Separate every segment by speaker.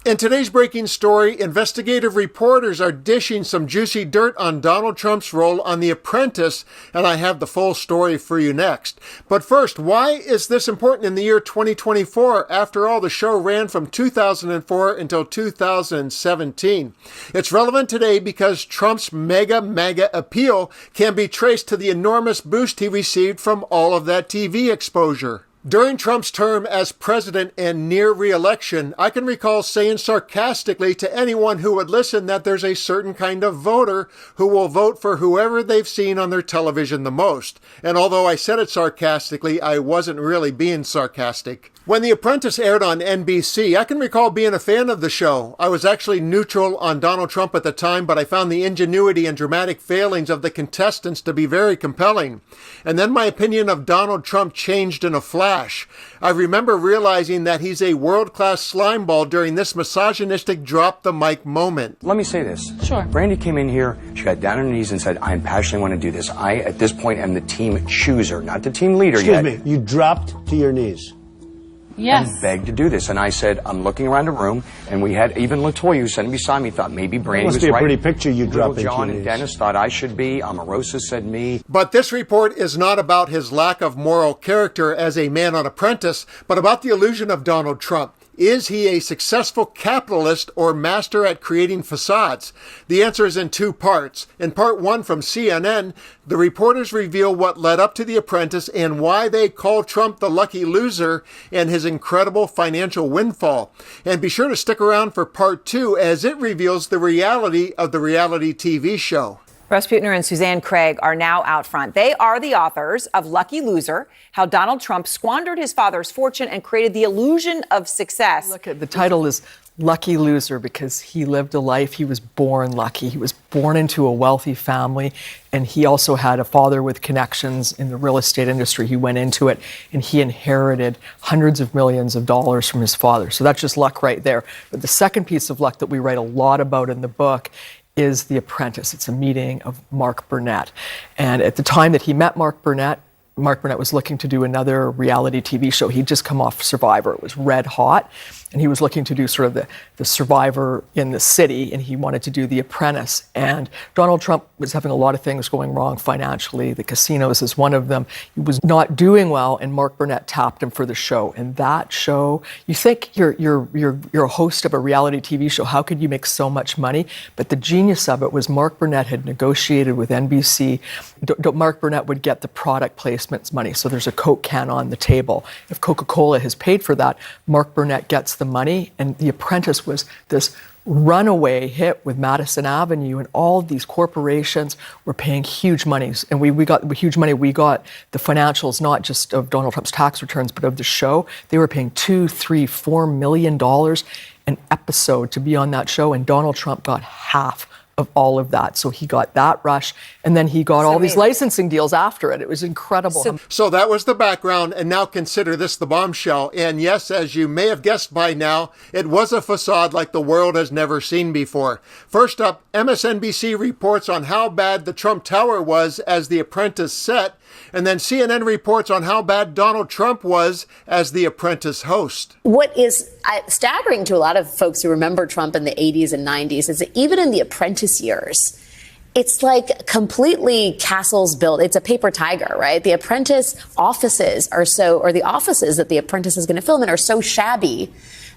Speaker 1: In today's breaking story, investigative reporters are dishing some juicy dirt on Donald Trump's role on The Apprentice, and I have the full story for you next. But first, why is this important in the year 2024? After all, the show ran from 2004 until 2017. It's relevant today because Trump's mega appeal can be traced to the enormous boost he received from all of that TV exposure. During Trump's term as president and near re-election, I can recall saying sarcastically to anyone who would listen that there's a certain kind of voter who will vote for whoever they've seen on their television the most. And although I said it sarcastically, I wasn't really being sarcastic. When The Apprentice aired on NBC, I can recall being a fan of the show. I was actually neutral on Donald Trump at the time, but I found the ingenuity and dramatic failings of the contestants to be very compelling. And then my opinion of Donald Trump changed in a flash. I remember realizing that he's a world-class slimeball during this misogynistic drop-the-mic moment.
Speaker 2: Let me say this.
Speaker 3: Sure.
Speaker 2: Brandy came in here, she got down on her knees and said, I passionately want to do this. I, at this point, am the team chooser, not the team leader yet.
Speaker 4: Excuse me, you dropped to your knees.
Speaker 3: Yes.
Speaker 2: And begged to do this. And I said, I'm looking around the room, and we had even LaToya, who sitting beside me, thought maybe Brandy was right.
Speaker 4: Must be a pretty picture you drop into
Speaker 2: John
Speaker 4: your
Speaker 2: and
Speaker 4: knees.
Speaker 2: Dennis thought I should be. Omarosa said me.
Speaker 1: But this report is not about his lack of moral character as a man on Apprentice, but about the illusion of Donald Trump. Is he a successful capitalist or master at creating facades? The answer is in two parts. In part one from CNN, the reporters reveal what led up to The Apprentice and why they call Trump the lucky loser and his incredible financial windfall. And be sure to stick around for part two as it reveals the reality of the reality TV show.
Speaker 5: Russ Putner and Suzanne Craig are now out front. They are the authors of Lucky Loser, How Donald Trump Squandered His Father's Fortune and Created the Illusion of Success.
Speaker 3: Look, the title is Lucky Loser because he lived a life. He was born lucky. He was born into a wealthy family, and he also had a father with connections in the real estate industry. He went into it, and he inherited hundreds of millions of dollars from his father. So that's just luck right there. But the second piece of luck that we write a lot about in the book is The Apprentice. It's a meeting of Mark Burnett. And at the time that he met Mark Burnett was looking to do another reality TV show. He'd just come off Survivor. It was red hot. And he was looking to do sort of the Survivor in the city, and he wanted to do The Apprentice. And Donald Trump was having a lot of things going wrong financially. The casinos is one of them. He was not doing well, and Mark Burnett tapped him for the show. And that show, you think you're a host of a reality TV show. How could you make so much money? But the genius of it was Mark Burnett had negotiated with NBC. Mark Burnett would get the product placements money. So there's a Coke can on the table. If Coca-Cola has paid for that, Mark Burnett gets the money. And The Apprentice was this runaway hit with Madison Avenue, and all of these corporations were paying huge monies. And we got huge money. We got the financials, not just of Donald Trump's tax returns, but of the show. They were paying $2, $3, $4 million an episode to be on that show, and Donald Trump got half of all of that. So he got that rush, and then he got all these licensing deals after it. It was incredible.
Speaker 1: So that was the background, and now consider this the bombshell. And yes, as you may have guessed by now, it was a facade like the world has never seen before. First up, MSNBC reports on how bad the Trump Tower was as The Apprentice set, and then CNN reports on how bad Donald Trump was as The Apprentice host.
Speaker 6: What is staggering to a lot of folks who remember Trump in the 80s and 90s is that even in The Apprentice years, it's like completely castles built. It's a paper tiger, right? The Apprentice offices are the offices that The Apprentice is going to film in are so shabby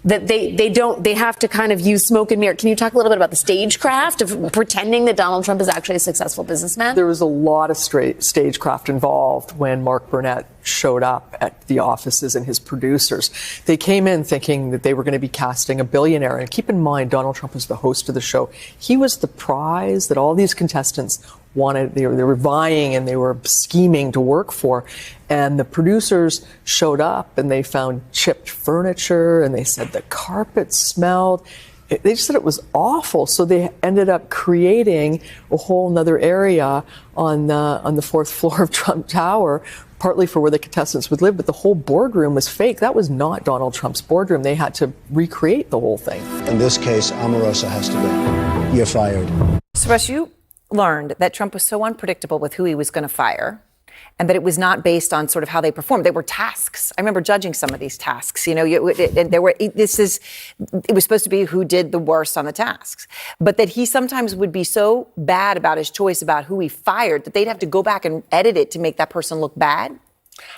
Speaker 6: that they have to kind of use smoke and mirror. Can you talk a little bit about the stagecraft of pretending that Donald Trump is actually a successful businessman?
Speaker 3: There was a lot of stagecraft involved when Mark Burnett showed up at the offices and his producers. They came in thinking that they were going to be casting a billionaire. And keep in mind, Donald Trump was the host of the show. He was the prize that all these contestants wanted. They were vying and they were scheming to work for. And the producers showed up and they found chipped furniture and they said the carpet smelled. They just said it was awful. So they ended up creating a whole nother area on the fourth floor of Trump Tower, partly for where the contestants would live, but the whole boardroom was fake. That was not Donald Trump's boardroom. They had to recreate the whole thing.
Speaker 4: In this case, Omarosa has to go. You're fired.
Speaker 5: So, Russ, you learned that Trump was so unpredictable with who he was going to fire and that it was not based on sort of how they performed. They were tasks. I remember judging some of these tasks. It was supposed to be who did the worst on the tasks, but that he sometimes would be so bad about his choice about who he fired that they'd have to go back and edit it to make that person look bad.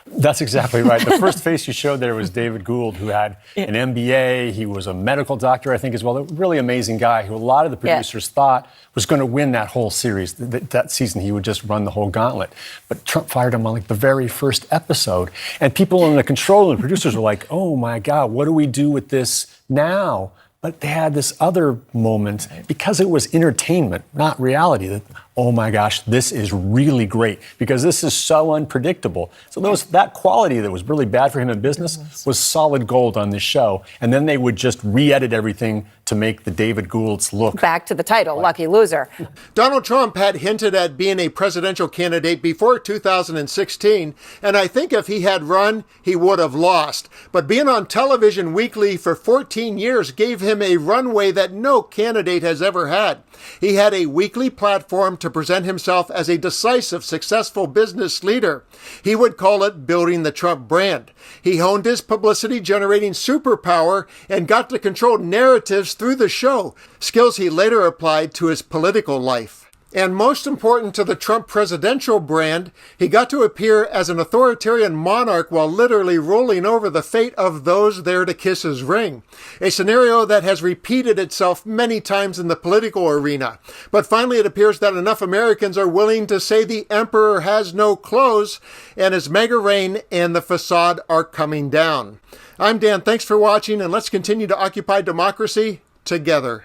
Speaker 7: That's exactly right. The first face you showed there was David Gould, who had an MBA. He was a medical doctor, I think, as well. A really amazing guy who a lot of the producers thought was going to win that whole series. That season, he would just run the whole gauntlet. But Trump fired him on like the very first episode. And people in the control and the producers were like, oh, my God, what do we do with this now? But they had this other moment, because it was entertainment, not reality, that, oh my gosh, this is really great, because this is so unpredictable. So that quality that was really bad for him in business was solid gold on this show. And then they would just re-edit everything to make the David Goulds look.
Speaker 5: Back to the title, Lucky Loser.
Speaker 1: Donald Trump had hinted at being a presidential candidate before 2016, and I think if he had run, he would have lost. But being on television weekly for 14 years gave him a runway that no candidate has ever had. He had a weekly platform to present himself as a decisive, successful business leader. He would call it building the Trump brand. He honed his publicity-generating superpower and got to control narratives through the show, skills he later applied to his political life. And most important to the Trump presidential brand, he got to appear as an authoritarian monarch while literally rolling over the fate of those there to kiss his ring. A scenario that has repeated itself many times in the political arena. But finally, it appears that enough Americans are willing to say the emperor has no clothes, and his mega reign and the facade are coming down. I'm Dan. Thanks for watching, and let's continue to occupy democracy together.